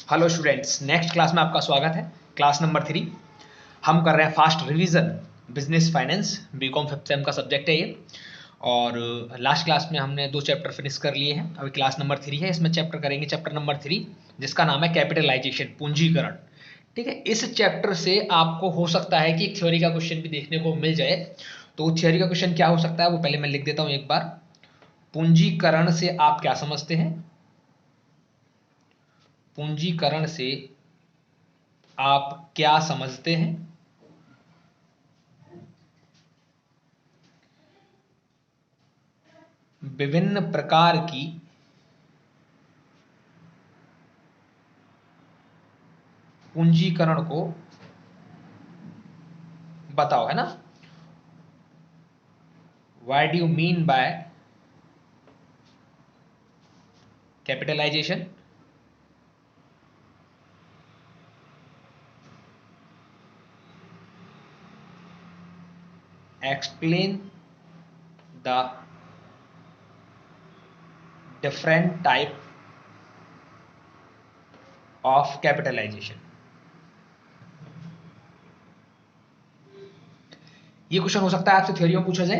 Hello students, next class में आपका स्वागत है। क्लास नंबर 3 हम कर रहे हैं fast revision business finance BCom fifth sem का सब्जेक्ट है ये। और लास्ट क्लास में हमने 2 चैप्टर फिनिश कर लिए हैं। अभी क्लास नंबर 3 है, इसमें चैप्टर करेंगे चैप्टर नंबर 3 जिसका नाम है कैपिटलाइजेशन, पूंजीकरण। ठीक है, इस चैप्टर से आपको हो सकता है कि एक थ्योरी का क्वेश्चन भी देखने को मिल जाए। तो थ्योरी का क्वेश्चन क्या हो सकता है वो पहले मैं लिख देता हूँ एक बार। पूंजीकरण से आप क्या समझते हैं? पूंजीकरण से आप क्या समझते हैं? विभिन्न प्रकार की पूंजीकरण को बताओ, है ना। What do you mean by capitalization? Explain the different type of capitalization. ये क्वेश्चन हो सकता है आपसे थ्योरी में पूछा जाए।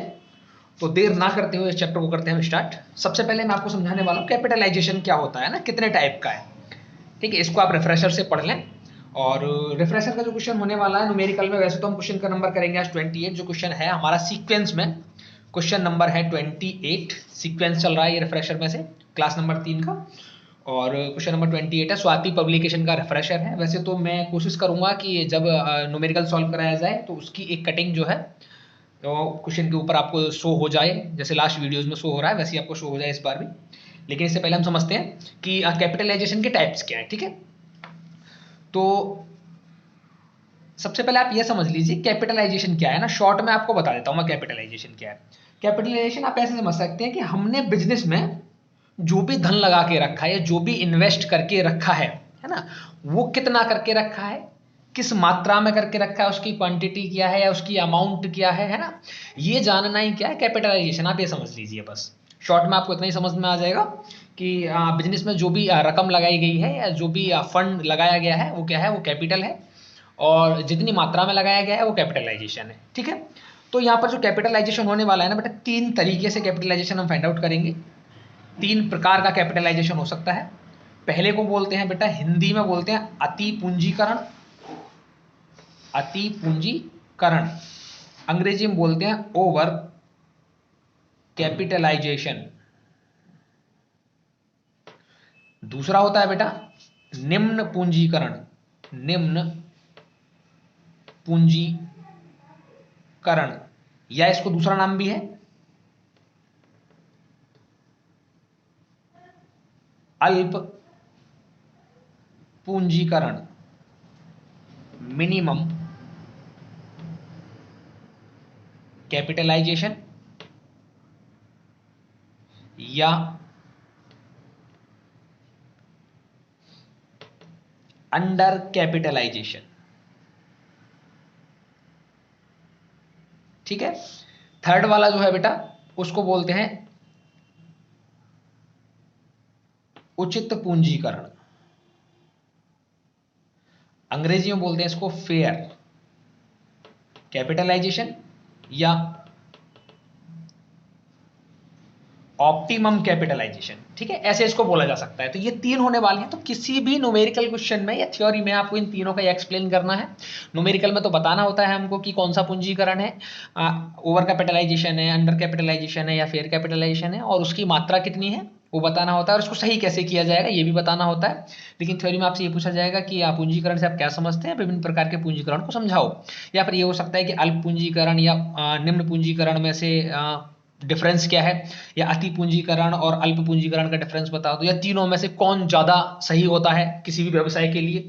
तो देर ना करते हुए इस चैप्टर को करते हैं हम स्टार्ट। सबसे पहले मैं आपको समझाने वाला हूं कैपिटलाइजेशन क्या होता है ना, कितने टाइप का है। ठीक है, इसको आप रिफ्रेशर से पढ़ लें। और रिफ्रेशर का जो क्वेश्चन होने वाला है न्यूमेरिकल में, वैसे तो हम क्वेश्चन का नंबर करेंगे आज 28। जो क्वेश्चन है हमारा सीक्वेंस में, क्वेश्चन नंबर है 28। सीक्वेंस चल रहा है ये रिफ्रेशर में से, क्लास नंबर 3 का। और क्वेश्चन नंबर 28 है, स्वाति पब्लिकेशन का रिफ्रेशर है। वैसे तो मैं कोशिश करूंगा कि जब न्यूमेरिकल सॉल्व कराया जाए तो उसकी एक कटिंग जो है तो क्वेश्चन के ऊपर आपको शो हो जाए, जैसे लास्ट वीडियोस में शो हो रहा है वैसे ही आपको शो हो जाए इस बार भी। लेकिन इससे पहले हम समझते हैं कि कैपिटलाइजेशन के टाइप्स क्या है। ठीक है, तो सबसे पहले आप ये समझ लीजिए कैपिटलाइजेशन क्या है ना। शॉर्ट में आपको बता देता हूं मैं कैपिटलाइजेशन क्या है। कैपिटलाइजेशन आप ऐसे समझ सकते हैं कि हमने बिजनेस में जो भी धन लगा के रखा है, जो भी इन्वेस्ट करके रखा है ना, वो कितना करके रखा है, किस मात्रा में करके रखा है, उसकी क्वांटिटी क्या है या उसकी अमाउंट क्या है ना। ये जानना ही क्या है कैपिटलाइजेशन, आप ये समझ लीजिए बस। शॉर्ट में आपको इतना ही समझ में आ जाएगा कि बिजनेस में जो भी रकम लगाई गई है या जो भी फंड लगाया गया है वो क्या है, वो कैपिटल है। और जितनी मात्रा में लगाया गया है वो कैपिटलाइजेशन है। ठीक है, तो यहाँ पर जो कैपिटलाइजेशन होने वाला है ना बेटा, 3 तरीके से कैपिटलाइजेशन हम फाइंड आउट करेंगे। 3 प्रकार का कैपिटलाइजेशन हो सकता है। पहले को बोलते हैं बेटा, हिंदी में बोलते हैं अति पूंजीकरण। अति पूंजीकरण अंग्रेजी में बोलते हैं ओवर कैपिटलाइजेशन। दूसरा होता है बेटा निम्न पूंजीकरण। निम्न पूंजीकरण, या इसको दूसरा नाम भी है अल्प पूंजीकरण। मिनिमम कैपिटलाइजेशन या अंडर कैपिटलाइजेशन। ठीक है, थर्ड वाला जो है बेटा उसको बोलते हैं उचित पूंजीकरण। अंग्रेजी में बोलते हैं इसको फेयर कैपिटलाइजेशन या ऑप्टिमम कैपिटलाइजेशन। ठीक है, ऐसे इसको बोला जा सकता है। तो ये 3 होने वाले हैं। तो किसी भी न्यूमेरिकल क्वेश्चन में या थ्योरी में आपको इन तीनों का एक्सप्लेन करना है। न्यूमेरिकल में तो बताना होता है हमको कि कौन सा पूंजीकरण है, ओवर कैपिटलाइजेशन है, अंडर कैपिटलाइजेशन है या फेयर कैपिटलाइजेशन है, और उसकी मात्रा कितनी है वो बताना होता है, और उसको सही कैसे किया जाएगा ये भी बताना होता है। लेकिन थ्योरी में आपसे ये पूछा जाएगा कि आप पूंजीकरण से आप क्या समझते हैं, विभिन्न प्रकार के पूंजीकरण को समझाओ। या फिर ये हो सकता है कि अल्प पूंजीकरण या निम्न पूंजीकरण में से डिफरेंस क्या है, या अति पूंजीकरण और अल्प पूंजीकरण का डिफरेंस बता दो, या तीनों में से कौन ज्यादा सही होता है किसी भी व्यवसाय के लिए।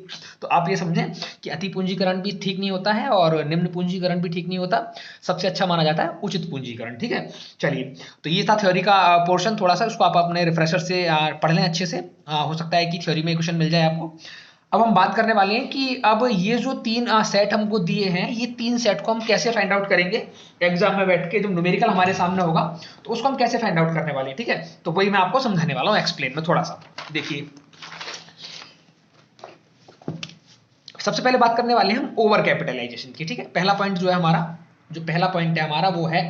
तो आप ये समझें कि अति पूंजीकरण भी ठीक नहीं होता है और निम्न पूंजीकरण भी ठीक नहीं होता। सबसे अच्छा माना जाता है उचित पूंजीकरण। ठीक है, चलिए, तो ये था थ्योरी का पोर्शन। थोड़ा सा उसको आप अपने रिफ्रेशर से पढ़ लें अच्छे से। हो सकता है कि थ्योरी में क्वेश्चन मिल जाए आपको। अब हम बात करने वाले हैं कि अब ये जो 3 सेट हमको दिए हैं, ये 3 सेट को हम कैसे फाइंड आउट करेंगे एग्जाम में बैठ के। जब न्यूमेरिकल हमारे सामने होगा तो उसको हम कैसे फाइंड आउट करने वाले हैं। ठीक है, तो वही मैं आपको समझाने वाला हूं एक्सप्लेन में थोड़ा सा। देखिए, सबसे पहले बात करने वाले हैं हम ओवर कैपिटलाइजेशन की, ठीक है। पहला पॉइंट जो है हमारा, जो पहला पॉइंट है हमारा वो है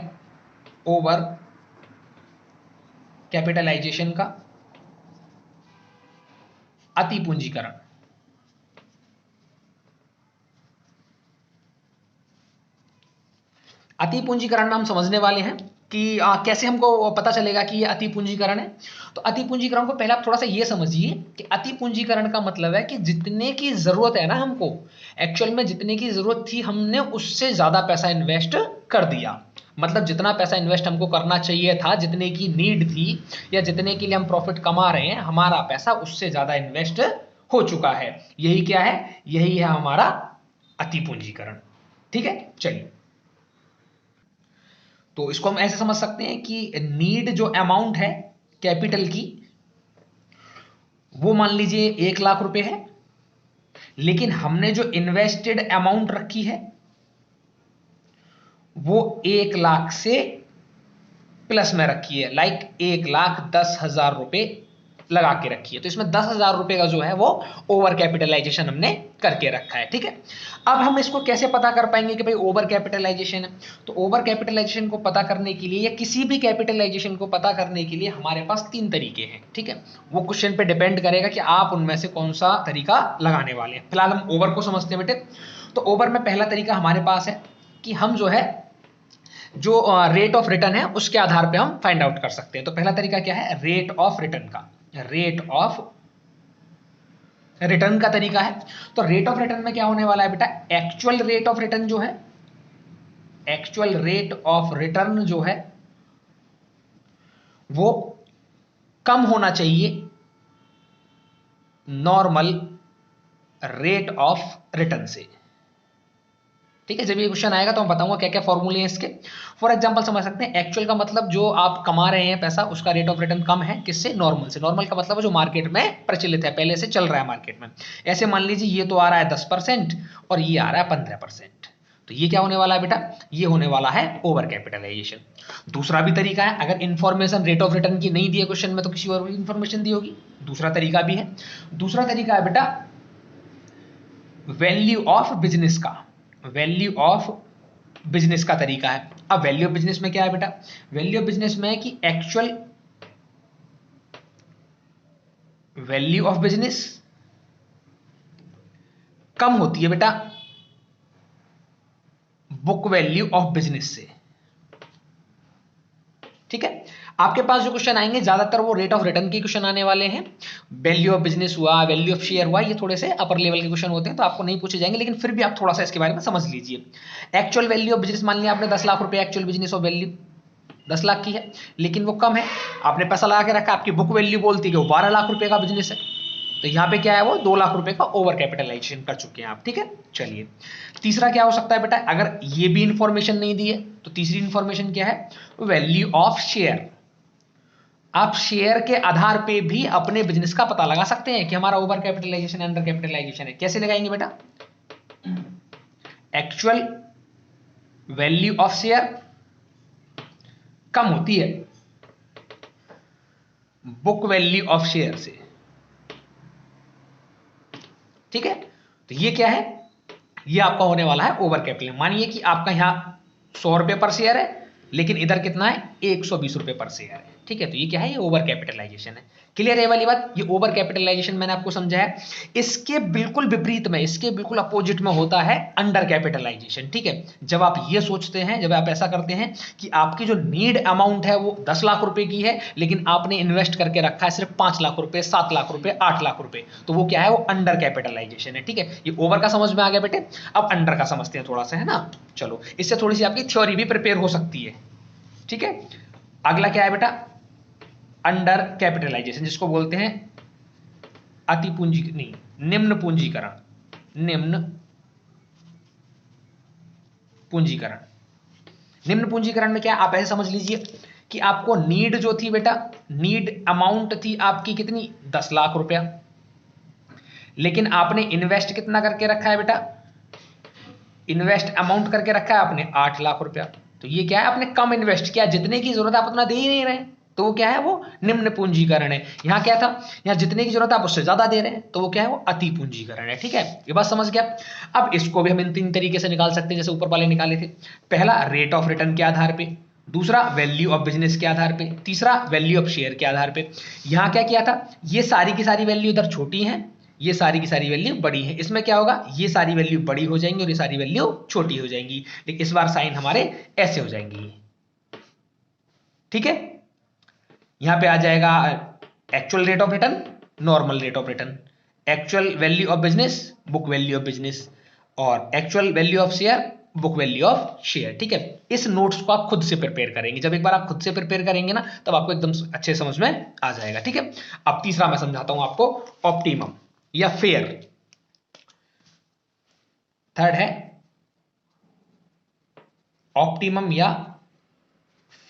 ओवर कैपिटलाइजेशन का अति पूंजीकरण। अति पूंजीकरण में हम समझने वाले हैं कि कैसे हमको पता चलेगा कि ये अति पूंजीकरण है। तो अति पूंजीकरण को पहले आप थोड़ा सा ये समझिए कि अति पूंजीकरण का मतलब है कि जितने की जरूरत है ना हमको, एक्चुअल में जितने की जरूरत थी हमने उससे ज्यादा पैसा इन्वेस्ट कर दिया। मतलब जितना पैसा इन्वेस्ट हमको करना चाहिए था, जितने की नीड थी या जितने के लिए हम प्रॉफिट कमा रहे हैं, हमारा पैसा उससे ज्यादा इन्वेस्ट हो चुका है। यही क्या है, यही है हमारा अति पूंजीकरण, ठीक है। चलिए, तो इसको हम ऐसे समझ सकते हैं कि नीड जो अमाउंट है कैपिटल की, वो मान लीजिए 1,00,000 रुपए है, लेकिन हमने जो इन्वेस्टेड अमाउंट रखी है वो 1,00,000 से प्लस में रखी है, लाइक 1,10,000 रुपए लगा के रखी है। तो इसमें 10,000 रुपए का जो है वो ओवर कैपिटलाइजेशन हमने करके रखा है, ठीक है। अब हम इसको कैसे पता कर पाएंगे कि भाई ओवर कैपिटलाइजेशन है? तो ओवर कैपिटलाइजेशन को पता करने के लिए या किसी भी कैपिटलाइजेशन को पता करने के लिए हमारे पास 3 तरीके हैं, ठीक है। वो क्वेश्चन पे डिपेंड करेगा कि आप उनमें से कौन सा तरीका लगाने वाले हैं। फिलहाल हम ओवर को समझते हैं बेटे। तो ओवर में पहला तरीका हमारे पास है कि हम जो है जो रेट ऑफ रिटर्न है उसके आधार पे हम फाइंड आउट कर सकते हैं। तो पहला तरीका क्या है, रेट ऑफ रिटर्न का, रेट ऑफ रिटर्न का तरीका है। तो रेट ऑफ रिटर्न में क्या होने वाला है बेटा, एक्चुअल रेट ऑफ रिटर्न जो है, एक्चुअल रेट ऑफ रिटर्न जो है वो कम होना चाहिए नॉर्मल रेट ऑफ रिटर्न से, ठीक है। जब ये क्वेश्चन आएगा तो मैं बताऊंगा क्या क्या फॉर्मूले हैं इसके। फॉर एग्जांपल समझ सकते हैं, एक्चुअल का मतलब जो आप कमा रहे हैं पैसा, उसका रेट ऑफ रिटर्न कम है किससे, नॉर्मल से। नॉर्मल का मतलब जो मार्केट में प्रचलित है, पहले से चल रहा है मार्केट में। ऐसे मान लीजिए ये तो आ रहा है 10% और ये आ रहा है 15%, तो ये क्या होने वाला है बेटा, ये होने वाला है ओवर कैपिटलाइजेशन। दूसरा भी तरीका है, अगर इंफॉर्मेशन रेट ऑफ रिटर्न की नहीं दी है क्वेश्चन में तो किसी और इंफॉर्मेशन दी होगी, दूसरा तरीका भी है। दूसरा तरीका है बेटा वैल्यू ऑफ बिजनेस का, वैल्यू ऑफ बिजनेस का तरीका है। अब वैल्यू ऑफ बिजनेस में क्या है बेटा, वैल्यू ऑफ बिजनेस में है कि एक्चुअल वैल्यू ऑफ बिजनेस कम होती है बेटा बुक वैल्यू ऑफ बिजनेस से, ठीक है। आपके पास जो क्वेश्चन आएंगे ज्यादातर वो रेट ऑफ रिटर्न के क्वेश्चन आने वाले हैं। वैल्यू ऑफ बिजनेस हुआ, वैल्यू ऑफ शेयर हुआ, ये थोड़े से अपर लेवल के क्वेश्चन होते हैं तो आपको नहीं पूछे जाएंगे, लेकिन फिर भी आप थोड़ा सा इसके बारे में समझ लीजिए। एक्चुअल वैल्यू ऑफ बिजनेस, मान लिया आपने 10,00,000 रुपए एक्चुअल बिजनेस ऑफ वैल्यू 10,00,000 की है, लेकिन वो कम है, आपने पैसा लगा के रखा, आपकी बुक वैल्यू बोलती है कि वो 12,00,000 रुपए का बिजनेस है, तो यहां पे क्या है, वो 2,00,000 रुपए का ओवर कैपिटलाइजेशन कर चुके हैं आप, ठीक है। चलिए, तीसरा क्या हो सकता है बेटा, अगर ये भी इंफॉर्मेशन नहीं दी है तो तीसरी इंफॉर्मेशन क्या है, वैल्यू ऑफ शेयर। आप शेयर के आधार पे भी अपने बिजनेस का पता लगा सकते हैं कि हमारा ओवर कैपिटलाइजेशन है, अंडर कैपिटलाइजेशन है। कैसे लगाएंगे बेटा, एक्चुअल वैल्यू ऑफ शेयर कम होती है बुक वैल्यू ऑफ शेयर से, ठीक है। तो ये क्या है, ये आपका होने वाला है ओवर कैपिटल। मानिए कि आपका यहां 100 रुपए पर शेयर है, लेकिन इधर कितना है, 120 रुपए पर शेयर है, ठीक है। तो ये क्या है, ये ओवर कैपिटलाइजेशन है। क्लियर है वाली बात, ये ओवर कैपिटलाइजेशन मैंने आपको समझाया। इसके बिल्कुल विपरीत में, इसके बिल्कुल अपोजिट में होता है अंडर कैपिटलाइजेशन, ठीक है। जब आप ये सोचते हैं, जब आप ऐसा करते हैं कि आपकी जो नीड अमाउंट है वो 10,00,000 रुपए की है, लेकिन आपने इन्वेस्ट करके रखा है सिर्फ 5,00,000 रुपए, 7,00,000 रुपए, 8,00,000 रुपए, तो वो क्या है, वो अंडर कैपिटलाइजेशन है, ठीक है। ये ओवर का समझ में आ गया बेटे। अब अंडर का समझते हैं थोड़ा सा, है ना। चलो, इससे थोड़ी सी आपकी थ्योरी भी प्रिपेयर हो सकती है, ठीक है। अगला क्या है बेटा, अंडर कैपिटलाइजेशन, जिसको बोलते हैं अति पूंजी, नहीं, निम्न पूंजीकरण, निम्न पूंजीकरण। निम्न पूंजीकरण में क्या है, आप ऐसे समझ लीजिए कि आपको नीड जो थी बेटा, नीड अमाउंट थी आपकी कितनी, 10,00,000 रुपया, लेकिन आपने इन्वेस्ट कितना करके रखा है बेटा, इन्वेस्ट अमाउंट करके रखा है आपने 8,00,000 रुपया। तो ये क्या है, आपने कम इन्वेस्ट किया, जितने की जरूरत है आप उतना दे ही नहीं रहे, तो वो क्या है, वो निम्न पूंजीकरण है। यहाँ क्या था, यहाँ जितने की जरूरत है आप उससे ज्यादा दे रहे हैं, तो वो क्या है, वो अति पूंजीकरण है। ठीक है, ये बात समझ गया। अब इसको भी हम इन 3 तरीके से निकाल सकते हैं जैसे ऊपर वाले निकाले थे। पहला रेट ऑफ रिटर्न के आधार पे, दूसरा वैल्यू ऑफ बिजनेस के आधार पे, तीसरा वैल्यू ऑफ शेयर के आधार पे। यहाँ क्या किया था, ये सारी की सारी वैल्यू इधर छोटी है, ये सारी की सारी वैल्यू बड़ी है। इसमें क्या होगा, ये सारी वैल्यू बड़ी हो जाएंगी और ये सारी वैल्यू छोटी हो जाएंगी, लेकिन इस बार साइन हमारे ऐसे हो जाएंगी। ठीक है, यहां पे आ जाएगा actual rate of return, normal rate of return, actual value of business, book value of business, और actual value of share, book value of share. ठीक है, इस नोट्स को आप खुद से प्रिपेयर करेंगे। जब एक बार आप खुद से प्रिपेयर करेंगे ना, तब आपको एकदम अच्छे समझ में आ जाएगा। ठीक है, अब तीसरा मैं समझाता हूं आपको, ऑप्टिमम या फेयर। थर्ड है ऑप्टिमम या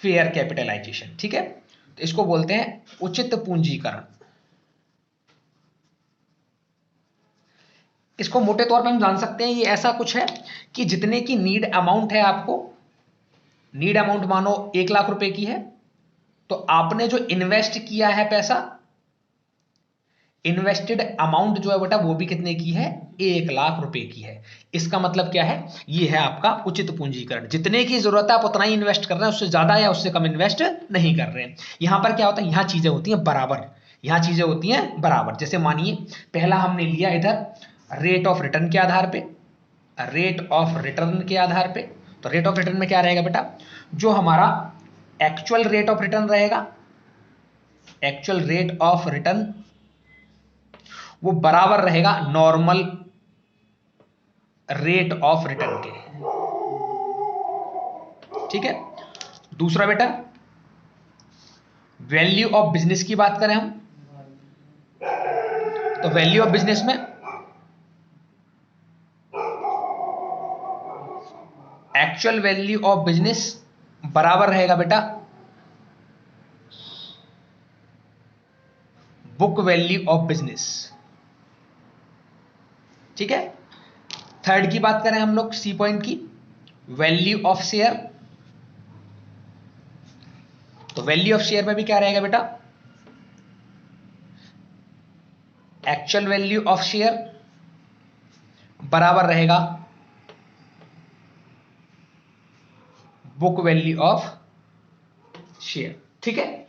फेयर कैपिटलाइजेशन। ठीक है, तो इसको बोलते हैं उचित पूंजीकरण। इसको मोटे तौर पे हम जान सकते हैं, ये ऐसा कुछ है कि जितने की नीड अमाउंट है, आपको नीड अमाउंट मानो 1 लाख रुपए की है, तो आपने जो इन्वेस्ट किया है पैसा, इन्वेस्टेड अमाउंट जो है बेटा वो भी कितने की है, 1 लाख रुपए की है। इसका मतलब क्या है, ये है आपका उचित पूंजीकरण। जितने की जरूरत है आप उतना ही इन्वेस्ट कर रहे हैं, उससे ज्यादा या उससे कम इन्वेस्ट नहीं कर रहे हैं। यहां पर क्या होता है, यहां चीजें होती हैं बराबर, यहां चीजें होती हैं बराबर। जैसे मानिए पहला हमने लिया इधर रेट ऑफ रिटर्न के आधार पे, रेट ऑफ रिटर्न के आधार पे, तो रेट ऑफ रिटर्न में क्या रहेगा बेटा, जो हमारा एक्चुअल रेट ऑफ रिटर्न रहेगा, एक्चुअल रेट ऑफ रिटर्न वो बराबर रहेगा नॉर्मल रेट ऑफ रिटर्न के। ठीक है, दूसरा बेटा वैल्यू ऑफ बिजनेस की बात करें हम, तो वैल्यू ऑफ बिजनेस में एक्चुअल वैल्यू ऑफ बिजनेस बराबर रहेगा बेटा बुक वैल्यू ऑफ बिजनेस। ठीक है, थर्ड की बात करें हम लोग, सी पॉइंट की, वैल्यू ऑफ शेयर, तो वैल्यू ऑफ शेयर में भी क्या रहेगा बेटा, एक्चुअल वैल्यू ऑफ शेयर बराबर रहेगा बुक वैल्यू ऑफ शेयर। ठीक है,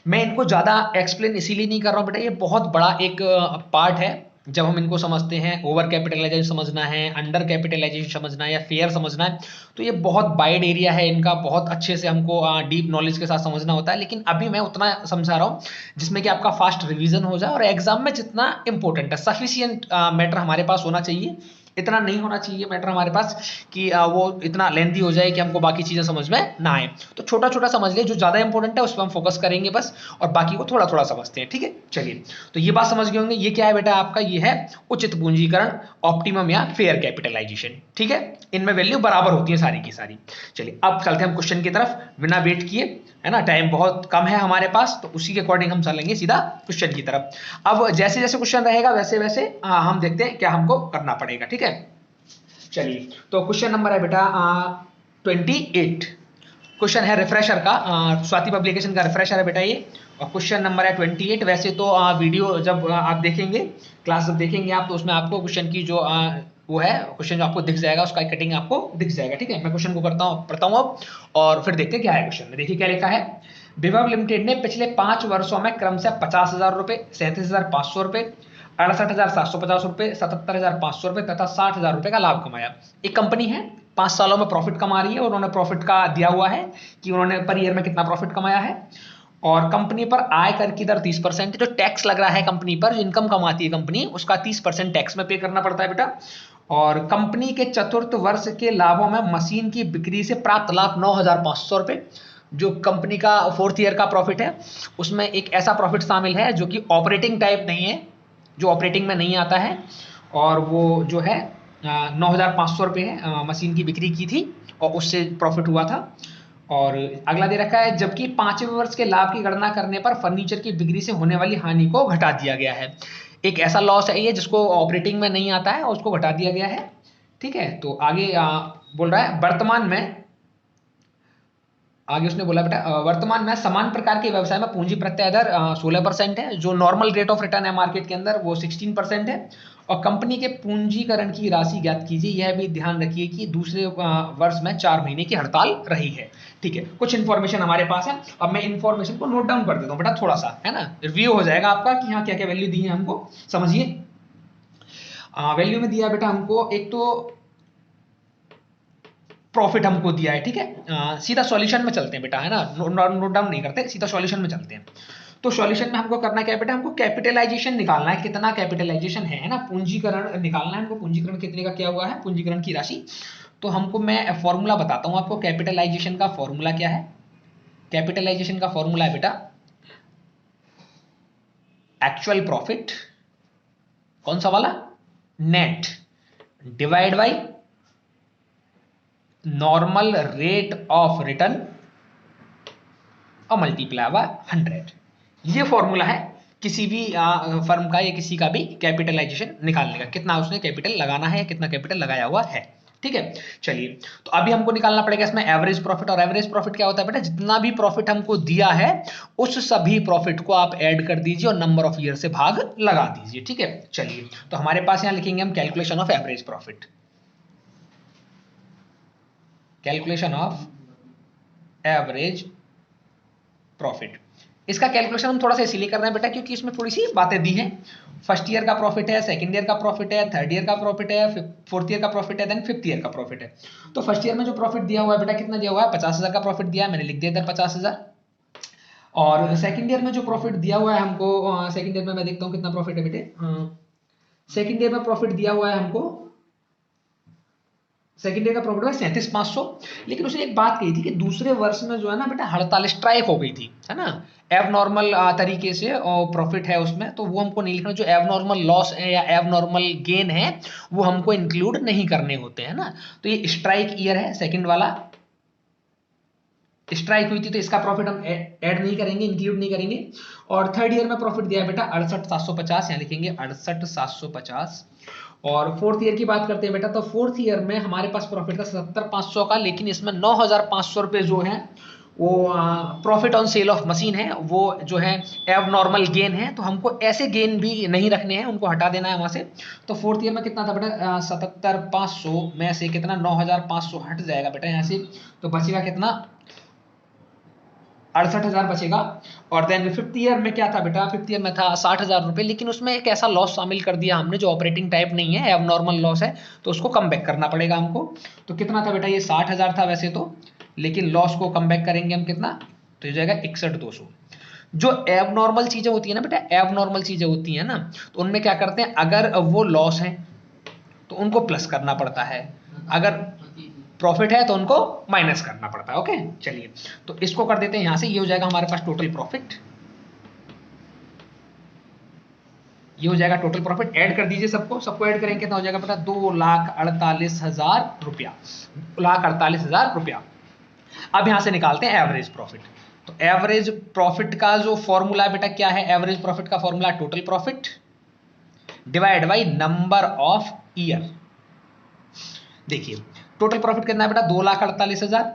मैं इनको ज्यादा एक्सप्लेन इसीलिए नहीं कर रहा हूं बेटा, ये बहुत बड़ा एक पार्ट है। जब हम इनको समझते हैं, ओवर कैपिटलाइजेशन समझना है, अंडर कैपिटलाइजेशन समझना है, या फेयर समझना है, तो ये बहुत वाइड एरिया है इनका, बहुत अच्छे से हमको डीप नॉलेज के साथ समझना होता है। लेकिन अभी मैं उतना समझा रहा हूँ जिसमें कि आपका फास्ट रिवीजन हो जाए और एग्जाम में जितना इंपॉर्टेंट है, सफिशियंट मैटर हमारे पास होना चाहिए। इतना नहीं होना चाहिए मैटर हमारे पास कि वो इतना लेंथी हो जाए कि हमको बाकी चीजें समझ में ना आए। तो छोटा छोटा समझ ले, जो ज्यादा इंपॉर्टेंट है उस पर हम फोकस करेंगे बस, और बाकी को थोड़ा थोड़ा समझते हैं। ठीक है, चलिए, तो ये बात समझ गए होंगे। ये क्या है बेटा आपका, ये है उचित पूंजीकरण, ऑप्टिमम या फेयर कैपिटलाइजेशन। ठीक है, इनमें वैल्यू बराबर होती है सारी की सारी। चलिए अब चलते हैं हम क्वेश्चन की तरफ, बिना वेट किए, है ना, टाइम बहुत कम है हमारे पास, तो उसी के अकॉर्डिंग हम चलेंगे सीधा क्वेश्चन की तरफ। अब जैसे जैसे क्वेश्चन रहेगा वैसे वैसे हम देखते हैं क्या हमको करना पड़ेगा। ठीक है, चलिए, तो क्वेश्चन नंबर है बेटा 28। क्वेश्चन है रिफ्रेशर का, स्वाति पब्लिकेशन का रिफ्रेशर है बेटा ये, और क्वेश्चन नंबर है 28। वैसे तो वीडियो जब आप देखेंगे, क्लास जब देखेंगे आप, तो उसमें आपको क्वेश्चन की जो वो है क्वेश्चन जो आपको दिख जाएगा, उसका कटिंग आपको दिख जाएगा। ठीक है, मैं क्वेश्चन को पढ़ता हूँ अब, और फिर देखते हैं क्या है क्वेश्चन में। देखिए क्या लिखा है, विभव लिमिटेड ने पिछले 5 वर्षों में क्रमशः 50,000 रुपए, 37,500 रुपए, 68,750 रुपए, 77,500 रुपए तथा 60,000 रुपए का लाभ कमाया। एक कंपनी है 5 सालों में प्रॉफिट कमा रही है, और उन्होंने प्रॉफिट का दिया हुआ है कि उन्होंने पर ईयर में कितना प्रॉफिट कमाया है, और कंपनी पर आय कर की दर 30%, जो टैक्स लग रहा है कंपनी पर, जो इनकम कमाती है कंपनी, उसका 30% टैक्स में पे करना पड़ता है बेटा। और कंपनी के चतुर्थ वर्ष के लाभों में मशीन की बिक्री से प्राप्त लाभ 9,500 रुपए, जो कंपनी का 4th ईयर का प्रॉफिट है, उसमें एक ऐसा प्रॉफिट शामिल है जो कि ऑपरेटिंग टाइप नहीं है, जो ऑपरेटिंग में नहीं आता है, और वो जो है 9,500 रुपये है, मशीन की बिक्री की थी और उससे प्रॉफिट हुआ था। और अगला दे रखा है, जबकि 5वें वर्ष के लाभ की गणना करने पर फर्नीचर की बिक्री से होने वाली हानि को घटा दिया गया है। एक ऐसा लॉस है ये जिसको ऑपरेटिंग में नहीं आता है और उसको घटा दिया गया है। ठीक है, तो आगे बोल रहा है वर्तमान में आगे उसने बोला बेटा वर्तमान में समान प्रकार के व्यवसाय में पूंजी प्रत्यय दर 16% है, जो नॉर्मल रेट ऑफ रिटर्न है मार्केट के अंदर वो 16% है, और कंपनी के पूंजीकरण की राशि ज्ञात कीजिए। यह भी ध्यान रखिए कि दूसरे वर्ष में 4 महीने की हड़ताल रही है। ठीक है, कुछ इंफॉर्मेशन हमारे पास है। अब मैं इंफॉर्मेशन को नोट डाउन कर देता हूँ बेटा, थोड़ा सा है ना, रिव्यू हो जाएगा आपका कि हाँ क्या क्या वैल्यू दी है हमको, समझिए। वैल्यू में दिया बेटा हमको एक तो प्रॉफिट हमको दिया है। ठीक है, सीधा सॉल्यूशन में चलते हैं बेटा, है ना, नोट डाउन नहीं करते, सीधा सॉल्यूशन में चलते हैं। तो सॉल्यूशन में हमको करना क्या है बेटा, हमको कैपिटलाइजेशन निकालना है, कितना कैपिटलाइजेशन है ना, पूंजीकरण निकालना है हमको, पूंजीकरण कितने का क्या हुआ है, पूंजीकरण की राशि। तो हमको मैं फॉर्मूला बताता हूं आपको, कैपिटलाइजेशन का फॉर्मूला क्या है। कैपिटलाइजेशन का फॉर्मूला है बेटा एक्चुअल प्रॉफिट, कौन सा वाला, net, divide by normal rate of return और मल्टीप्लाई बाय 100। ये फॉर्मूला है किसी भी फर्म का या किसी का भी कैपिटलाइजेशन निकालने का, कितना उसने कैपिटल लगाना है, कितना कैपिटल लगाया हुआ है। ठीक है, चलिए तो अभी हमको निकालना पड़ेगा इसमें एवरेज प्रॉफिट। और एवरेज प्रॉफिट क्या होता है बेटा, जितना भी प्रॉफिट हमको दिया है उस सभी प्रॉफिट को आप ऐड कर दीजिए और नंबर ऑफ ईयर से भाग लगा दीजिए। ठीक है, चलिए तो हमारे पास यहां लिखेंगे हम calculation of average profit, calculation of average profit. इसका कैलकुलेशन हम थोड़ा सा इसीलिए कर रहे हैं बेटा क्योंकि इसमें थोड़ी सी बातें दी हैं। फर्स्ट ईयर का प्रॉफिट है, सेकंड ईयर का प्रॉफिट है, थर्ड ईयर का प्रॉफिट है, फोर्थ ईयर का प्रॉफिट है, देन फिफ्थ ईयर का प्रॉफिट है। तो फर्स्ट ईयर में जो प्रॉफिट दिया हुआ है बेटा, कितना दिया हुआ है, 50,000 का प्रॉफिट दिया है, मैंने लिख दिया था 50,000। और सेकंड ईयर में जो प्रॉफिट दिया हुआ है हमको, सेकंड ईयर में मैं देखता हूँ कितना प्रॉफिट है बेटे। सेकंड ईयर में प्रॉफिट दिया हुआ है हमको, सेकंड ईयर का प्रॉफिट हुआ 37,500। लेकिन उसने एक बात कही थी कि दूसरे वर्ष में जो है ना बेटा हड़ताल स्ट्राइक हो गई थी, है ना, एबनॉर्मल तरीके से प्रॉफिट है उसमें, तो वो हमको नहीं लिखना। जो एबनॉर्मल लॉस है या एबनॉर्मल गेन है वो हमको इंक्लूड नहीं करने होते हैं ना। तो ये स्ट्राइक ईयर है, सेकंड वाला स्ट्राइक हुई थी तो इसका प्रॉफिट हम ऐड नहीं करेंगे, इंक्लूड नहीं करेंगे। और थर्ड ईयर में प्रॉफिट दिया है बेटा 68,750, यहाँ लिखेंगे 68,750। और फोर्थ ईयर की बात करते हैं बेटा, तो फोर्थ ईयर में हमारे पास प्रॉफिट था 77,500 का, लेकिन इसमें 9,500 रुपए जो है वो profit on sale of machine है, वो जो है एब नॉर्मल गेन है। तो हमको ऐसे गेन भी नहीं रखने हैं, उनको हटा देना है वहां से। तो फोर्थ ईयर में कितना था बेटा, 77,500 में से कितना 9,500 हट जाएगा बेटा यहाँ से, तो बचेगा कितना, 68,000 बचेगा। और देन फिफ्थ ईयर में क्या था बेटा, फिफ्थ ईयर में था 60,000 रुपए, लेकिन उसमें एक ऐसा लॉस शामिल कर दिया हमने जो ऑपरेटिंग टाइप नहीं है, अब नॉर्मल लॉस है, तो उसको कम बैक करना पड़ेगा हमको। तो कितना था बेटा, ये 60,000 था वैसे तो, लेकिन लॉस को कम बैक करेंगे हम कितना, तो ये जाएगा 61,200। जो एब नॉर्मल चीजें होती है ना बेटा, एब नॉर्मल चीजें होती है ना, तो उनमें क्या करते हैं, अगर वो लॉस है तो उनको प्लस करना पड़ता है, अगर प्रॉफिट है तो उनको माइनस करना पड़ता है। ओके, चलिए तो इसको कर देते हैं यहां से, ये हो जाएगा हमारे पास टोटल प्रॉफिट, ये हो जाएगा टोटल प्रॉफिट। ऐड कर दीजिए सबको, सबको ऐड करेंगे कितना हो जाएगा बेटा, 2,48,000 रुपया, 2,48,000 रुपया। अब यहां से निकालते हैं एवरेज प्रॉफिट। तो एवरेज प्रॉफिट का जो फॉर्मूला है बेटा क्या है, एवरेज प्रॉफिट का formula total profit divide by number of year. देखिए टोटल प्रॉफिट कितना है बेटा, 2,48,000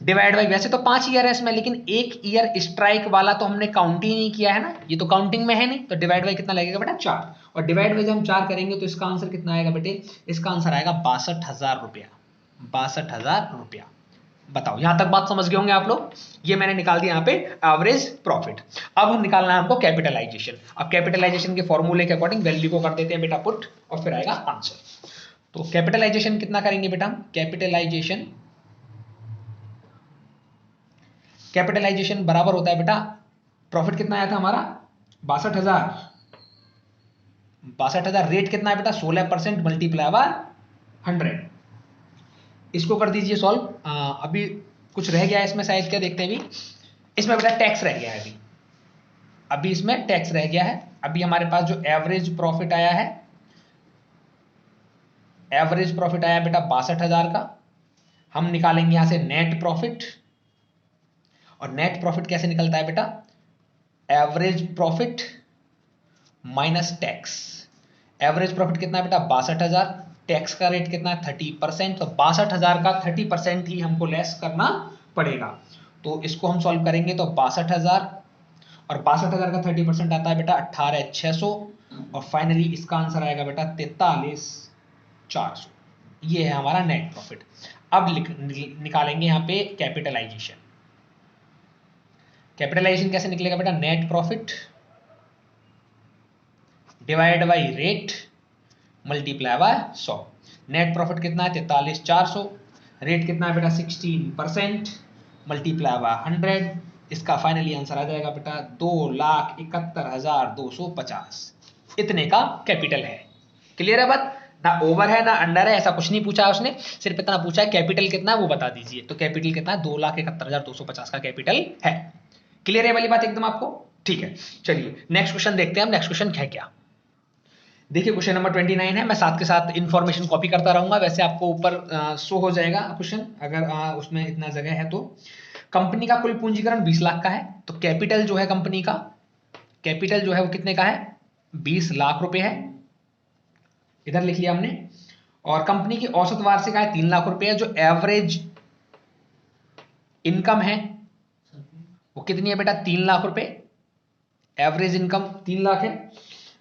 डिवाइड बाई, वैसे तो 5 ईयर है इसमें, लेकिन एक ईयर स्ट्राइक वाला तो हमने काउंट ही नहीं किया है ना, ये तो काउंटिंग में है नहीं, तो डिवाइड बाई कितना लगेगा बेटा, 4। और डिवाइड बाई जब हम 4 करेंगे तो इसका आंसर कितना आएगा बेटे, इसका आंसर आएगा 62,000 रुपया, 62,000 रुपया। बताओ यहां तक बात समझ गए होंगे आप लोग। ये मैंने निकाल दिया यहाँ पे एवरेज प्रॉफिट। अब हम निकालना है हमको कैपिटलाइजेशन। अब कैपिटलाइजेशन के फॉर्मूले के अकॉर्डिंग वैल्यू को कर देते हैं बेटा पुट, और फिर आएगा आंसर। तो कैपिटलाइजेशन कितना करेंगे बेटा, कैपिटलाइजेशन, कैपिटलाइजेशन बराबर होता है बेटा, प्रॉफिट कितना आया था हमारा 62,000, 62,000, रेट कितना है बेटा 16% मल्टीप्लाई बाय 100। इसको कर दीजिए सॉल्व। अभी कुछ रह गया है इसमें शायद, क्या देखते हैं अभी, इसमें बेटा टैक्स रह गया है, अभी इसमें टैक्स रह गया है। अभी हमारे पास जो एवरेज प्रॉफिट आया है, एवरेज प्रॉफिट आया बेटा 62,000 का, हम निकालेंगे यहां से नेट प्रॉफिट। और नेट प्रॉफिट कैसे निकलता है बेटा, average profit minus tax. Average profit कितना है बेटा 62,000, टैक्स का रेट कितना है 30%, तो 62,000 का 30% ही हमको लेस करना पड़ेगा। तो इसको हम सॉल्व करेंगे तो 62,000 और 62,000 का 30% आता है बेटा 18,600 और फाइनली इसका आंसर आएगा बेटा 43,400। ये है हमारा नेट प्रॉफिट। अब निकालेंगे यहाँ पे कैपिटलाइजेशन। कैपिटलाइजेशन कैसे निकलेगा बेटा? Net profit divide by rate multiply by 100। Net profit कितना है? 43,400। रेट कितना है बेटा? 16% मल्टीप्लाई बाय 100। इसका फाइनली आंसर आ जाएगा बेटा 2,71,250। इतने का कैपिटल है। क्लियर है बात? ना ओवर है ना अंडर है, ऐसा कुछ नहीं पूछा है उसने, सिर्फ इतना पूछा है कैपिटल कितना है वो बता दीजिए। तो कैपिटल कितना है? 2,71,250 का कैपिटल है। क्लियर है वाली बात एकदम आपको? ठीक है, चलिए नेक्स्ट क्वेश्चन देखते हैं हम। नेक्स्ट क्वेश्चन है क्या? देखिए क्वेश्चन नंबर 29 है। मैं साथ के साथ इंफॉर्मेशन कॉपी करता रहूंगा, वैसे आपको ऊपर शो हो जाएगा क्वेश्चन अगर उसमें इतना जगह है तो। कंपनी का कुल पूंजीकरण 20 लाख का है, तो कैपिटल जो है कंपनी का, कैपिटल जो है वो कितने का है? 20 लाख रुपए है, इधर लिख लिया हमने। और कंपनी की औसत वार्षिक आय 3 लाख रुपए है। जो एवरेज इनकम है वो कितनी है बेटा? 3 लाख रुपए। एवरेज इनकम 3 लाख है।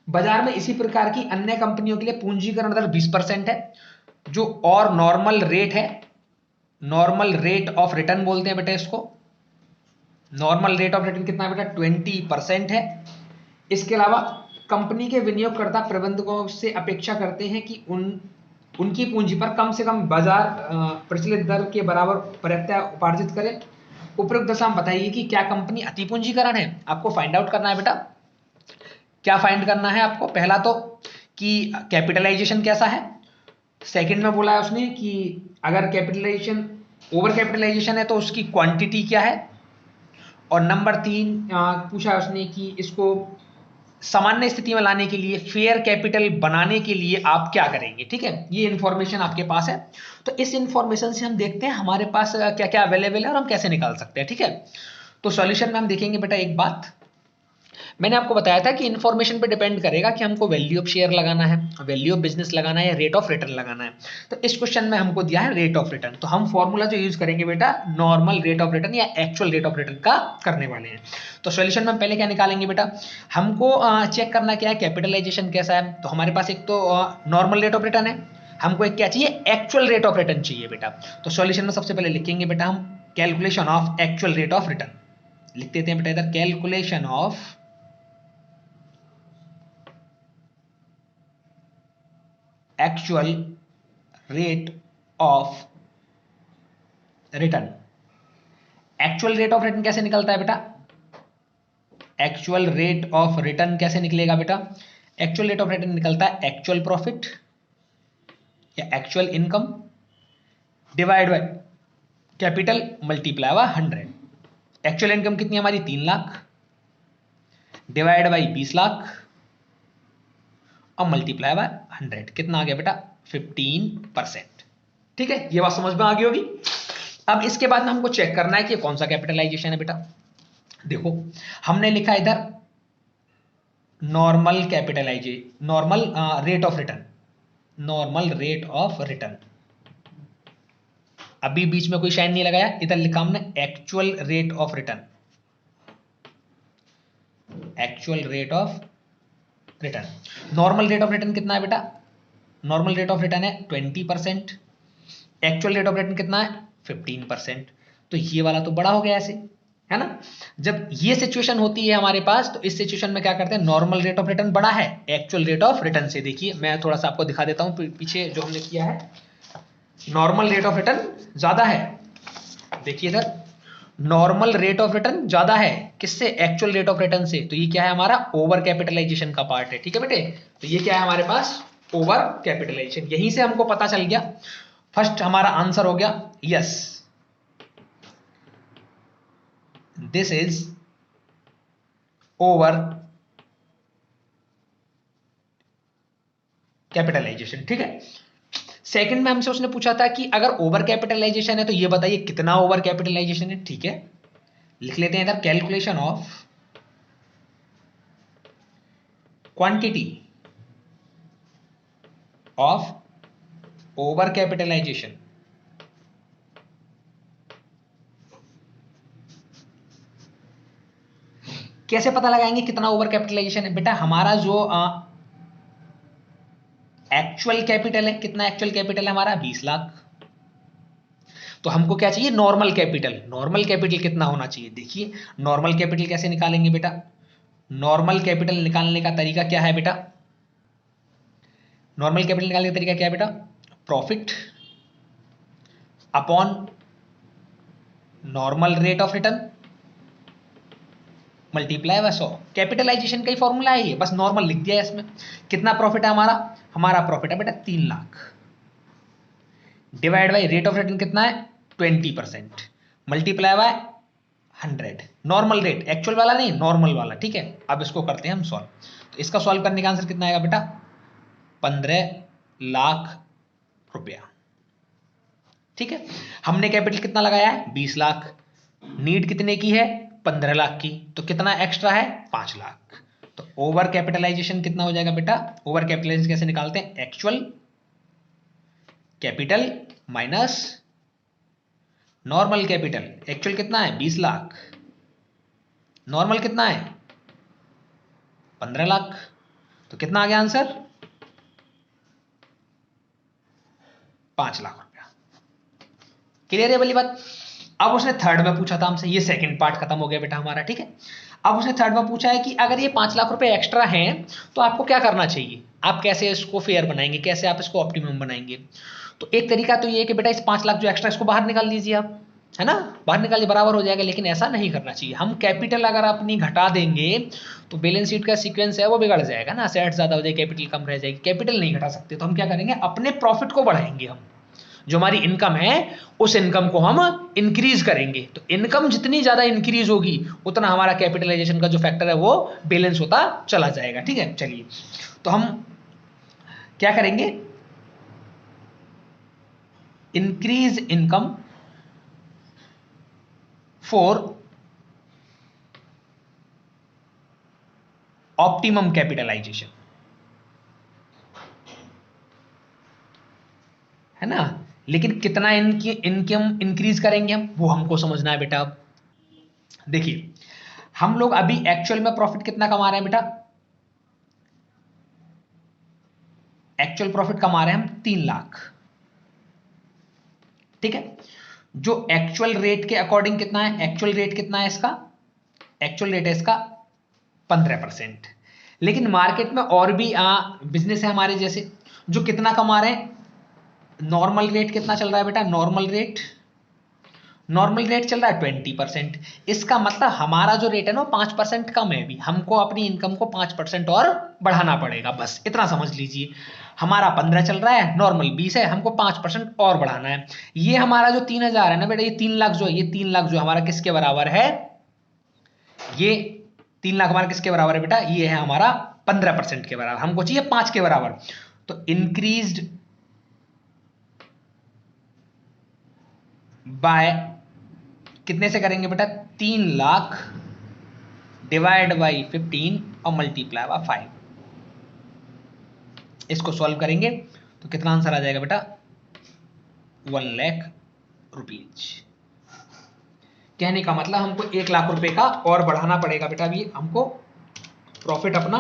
बाजार में इसी प्रकार की अन्य कंपनियों के लिए पूंजीकरण दर 20% है। जो और नॉर्मल रेट है, नॉर्मल रेट ऑफ रिटर्न बोलते हैं बेटा इसको। नॉर्मल रेट ऑफ रिटर्न कितना है बेटा? 20% है। इसके अलावा कंपनी के विनियोगकर्ता प्रबंधकों से अपेक्षा करते हैं कि उनकी पूंजी पर कम से कम बाजार प्रचलित दर के बराबर प्रत्यय उपार्जित करें। उपरोक्त दशा में बताइए कि क्या कंपनी अति पूंजीकरण है? आपको फाइंड आउट करना है बेटा। क्या फाइंड करना है आपको? पहला तो कि कैपिटलाइजेशन कैसा है। सेकंड में बोला है उसने कि अगर कैपिटलाइजेशन ओवर कैपिटलाइजेशन है तो उसकी क्वांटिटी क्या है। और नंबर 3 पूछा उसने कि इसको सामान्य स्थिति में लाने के लिए, फेयर कैपिटल बनाने के लिए आप क्या करेंगे। ठीक है, ये इंफॉर्मेशन आपके पास है। तो इस इंफॉर्मेशन से हम देखते हैं हमारे पास क्या क्या अवेलेबल है और हम कैसे निकाल सकते हैं। ठीक है, तो सॉल्यूशन में हम देखेंगे बेटा एक बात, मैंने आपको बताया था कि इंफॉर्मेशन पे डिपेंड करेगा कि हमको वैल्यू ऑफ शेयर लगाना है, वैल्यू ऑफ बिजनेस लगाना है या रेट ऑफ रिटर्न लगाना है। तो इस क्वेश्चन में हमको दिया है रेट ऑफ रिटर्न, तो हम फॉर्मूला जो यूज करेंगे बेटा नॉर्मल रेट ऑफ रिटर्न या एक्चुअल रेट ऑफ रिटर्न का करने वाले हैं। तो सॉल्यूशन में हम पहले क्या निकालेंगे बेटा? हमको चेक करना क्या है, कैपिटलाइजेशन कैसा है। तो हमारे पास एक तो नॉर्मल रेट ऑफ रिटर्न है, हमको एक क्या चाहिए? एक्चुअल रेट ऑफ रिटर्न चाहिए बेटा। तो सॉल्यूशन में सबसे पहले लिखेंगे बेटा हम calculation of actual rate of return. लिख देते हैं बेटा इधर calculation of actual rate of return. Actual rate of return कैसे निकलता है बेटा? एक्चुअल रेट ऑफ रिटर्न कैसे निकलेगा बेटा? एक्चुअल रेट ऑफ रिटर्न निकलता है एक्चुअल प्रॉफिट या actual income divide by capital multiply by 100। Actual income कितनी हमारी? 3 लाख डिवाइड बाई 20 लाख और मल्टीप्लाई बाय 100। कितना आ गया बेटा? 15%। ठीक है, ये बात समझ में आ गई होगी। अब इसके बाद में हमको चेक करना है कि कौन सा कैपिटलाइजेशन है बेटा। देखो हमने लिखा इधर normal capitalization, normal rate of return, normal rate of return. अभी बीच में कोई शाइन नहीं लगाया, इधर लिखा हमने actual rate of return, actual rate of return. Normal rate of return कितना है बेटा? नॉर्मल रेट ऑफ रिटर्न है 20%। एक्चुअल रेट ऑफ रिटर्न कितना है? 15%। तो ये वाला तो बड़ा हो गया ऐसे, है ना। जब ये सिचुएशन होती है हमारे पास, तो इस सिचुएशन में क्या करते हैं? नॉर्मल रेट ऑफ रिटर्न बड़ा है एक्चुअल रेट ऑफ रिटर्न से। देखिए मैं थोड़ा सा आपको दिखा देता हूं पीछे जो हमने किया है। नॉर्मल रेट ऑफ रिटर्न ज्यादा है, देखिए इधर नॉर्मल रेट ऑफ रिटर्न ज्यादा है किससे? एक्चुअल रेट ऑफ रिटर्न से। तो ये क्या है? हमारा ओवर कैपिटलाइजेशन का पार्ट है। ठीक है बेटे, तो ये क्या है हमारे पास? Over capitalisation. यहीं से हमको पता चल गया, फर्स्ट हमारा आंसर हो गया yes, this is over capitalization. ठीक है, सेकंड में हमसे उसने पूछा था कि अगर ओवर कैपिटलाइजेशन है तो ये बताइए कितना ओवर कैपिटलाइजेशन है। ठीक है, लिख लेते हैं इधर calculation of quantity of over capitalization. कैसे पता लगाएंगे कितना ओवर कैपिटलाइजेशन है? बेटा हमारा जो एक्चुअल कैपिटल है, कितना एक्चुअल कैपिटल है हमारा? 20 लाख। तो हमको क्या चाहिए? Normal capital. नॉर्मल कैपिटल कितना होना चाहिए? देखिए नॉर्मल कैपिटल कैसे निकालेंगे बेटा? नॉर्मल कैपिटल निकालने का तरीका क्या है बेटा? नॉर्मल कैपिटल निकालने का तरीका क्या है बेटा? Profit upon normal rate of return multiply by 100। Capitalization का ही फॉर्मूला है ये, बस नॉर्मल लिख दिया है इसमें। कितना प्रॉफिट है हमारा? हमारा प्रॉफिट है बेटा 3 lakh, divide by rate of return कितना है? 20%, multiply by 100। Normal rate, actual वाला नहीं, नॉर्मल वाला, ठीक है। अब इसको करते हैं हम सॉल्व। तो इसका सॉल्व करने का आंसर कितना आएगा बेटा? 15 लाख रुपया, ठीक है। हमने कैपिटल कितना लगाया है? 20 लाख। नीड कितने की है? 15 लाख की। तो कितना एक्स्ट्रा है? 5 लाख। तो ओवर कैपिटलाइजेशन कितना हो जाएगा बेटा? ओवर कैपिटलाइजेशन कैसे निकालते हैं? Actual capital minus normal capital. Actual कितना है? 20 लाख। नॉर्मल कितना है? 15 लाख। तो कितना आ गया आंसर? 5 लाख रुपया। क्लियर है वाली बात? अब उसने थर्ड में पूछा था हमसे, ये सेकंड पार्ट खत्म हो गया बेटा हमारा, ठीक है। अब उसने थर्ड में पूछा है कि अगर ये 5 लाख रुपए एक्स्ट्रा हैं तो आपको क्या करना चाहिए? आप कैसे इसको फेयर बनाएंगे, कैसे आप इसको ऑप्टिमम बनाएंगे? तो एक तरीका तो ये है कि बेटा इस 5 लाख जो एक्स्ट्रा इसको बाहर निकाल लीजिए आप, है ना, बाहर निकालिए, बराबर हो जाएगा। लेकिन ऐसा नहीं करना चाहिए। हम कैपिटल अगर अपनी घटा देंगे तो बैलेंस शीट का सीक्वेंस है वो बिगड़ जाएगा ना, असेट्स ज्यादा हो जाएगी, कैपिटल कम रह जाएगी। कैपिटल नहीं घटा सकते, तो हम क्या करेंगे? अपने प्रॉफिट को बढ़ाएंगे। हम जो हमारी इनकम है उस इनकम को हम इंक्रीज करेंगे। तो इनकम जितनी ज्यादा इंक्रीज होगी उतना हमारा कैपिटलाइजेशन का जो फैक्टर है वो बैलेंस होता चला जाएगा, ठीक है। चलिए तो हम क्या करेंगे? Increase income for optimum capitalization, है ना। लेकिन कितना इनकी इनकम इंक्रीज करेंगे हम, वो हमको समझना है बेटा। अब देखिए हम लोग अभी एक्चुअल में प्रॉफिट कितना कमा रहे हैं बेटा? एक्चुअल प्रॉफिट कमा रहे हैं हम 3 लाख, ठीक है। जो एक्चुअल रेट के अकॉर्डिंग कितना है? एक्चुअल रेट कितना है इसका? एक्चुअल रेट है इसका 15%। लेकिन मार्केट में और भी बिजनेस है हमारे जैसे जो कितना कमा रहे हैं? नॉर्मल रेट कितना चल रहा है बेटा? नॉर्मल रेट चल रहा है 20%। इसका मतलब हमारा जो रेट है ना 5% कम है। अभी हमको अपनी इनकम को 5% और बढ़ाना पड़ेगा, बस इतना समझ लीजिए। हमारा 15 चल रहा है, नॉर्मल 20 है, हमको 5% और बढ़ाना है। ये हमारा जो 3000 है ना बेटा, ये 3 लाख जो है, ये 3 लाख जो हमारा किसके बराबर है? ये 3 लाख हमारा किसके बराबर है बेटा? ये है हमारा 15% के बराबर। हमको चाहिए 5 के बराबर। तो इंक्रीज्ड बाय कितने से करेंगे बेटा? 3 लाख डिवाइड बाई 15 और मल्टीप्लाई बाय 5। इसको सॉल्व करेंगे तो कितना आंसर आ जाएगा बेटा? 1 लाख रुपीज। कहने का मतलब हमको 1 लाख रुपए का और बढ़ाना पड़ेगा बेटा। अभी हमको प्रॉफिट अपना,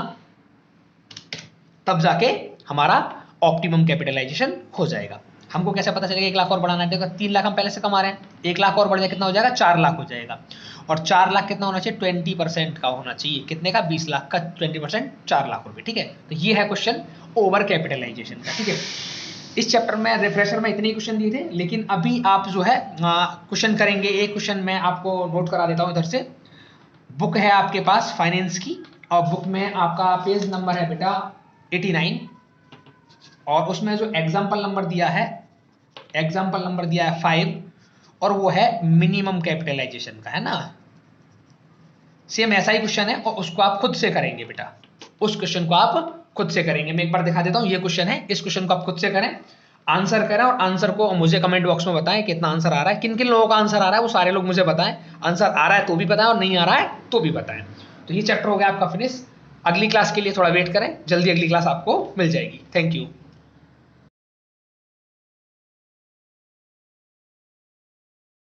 तब जाके हमारा ऑप्टिमम कैपिटलाइजेशन हो जाएगा। हमको कैसे पता चलेगा 1 लाख और बढ़ाना है? देखो 3 लाख हम पहले से कमा रहे हैं, 1 लाख और बढ़ जाए कितना हो जाएगा? 4 लाख हो जाएगा। और 4 लाख कितना होना चाहिए? 20% का होना चाहिए। कितने का? 20 लाख का 20% 4 लाख रुपए, ठीक है। तो ये है क्वेश्चन ओवर कैपिटलाइजेशन का, ठीक है। इस चैप्टर में रिफ्रेशर में इतने ही क्वेश्चन दिए थे, लेकिन अभी आप जो है क्वेश्चन करेंगे। एक क्वेश्चन मैं आपको नोट करा देता हूं इधर से। बुक है आपके पास फाइनेंस की, और बुक में आपका पेज नंबर है बेटा 89, और उसमें जो एग्जाम्पल नंबर दिया है, एग्जाम्पल नंबर दिया है 5, और वो है मिनिमम कैपिटलाइजेशन का, है ना। सेम ऐसा ही क्वेश्चन है और उसको आप खुद से करेंगे बेटा। उस क्वेश्चन को आप खुद से करेंगे। मैं एक बार दिखा देता हूं, ये क्वेश्चन है, इस क्वेश्चन को आप खुद से करें, आंसर करें, और आंसर को मुझे कमेंट बॉक्स में बताएं कितना आंसर आ रहा है। किन किन लोगों का आंसर आ रहा है वो सारे लोग मुझे बताएं। आंसर आ रहा है तो भी बताएं और नहीं आ रहा है तो भी बताएं। तो ये चैप्टर हो गया आपका फिनिश। अगली क्लास के लिए थोड़ा वेट करें, जल्दी अगली क्लास आपको मिल जाएगी। Thank you.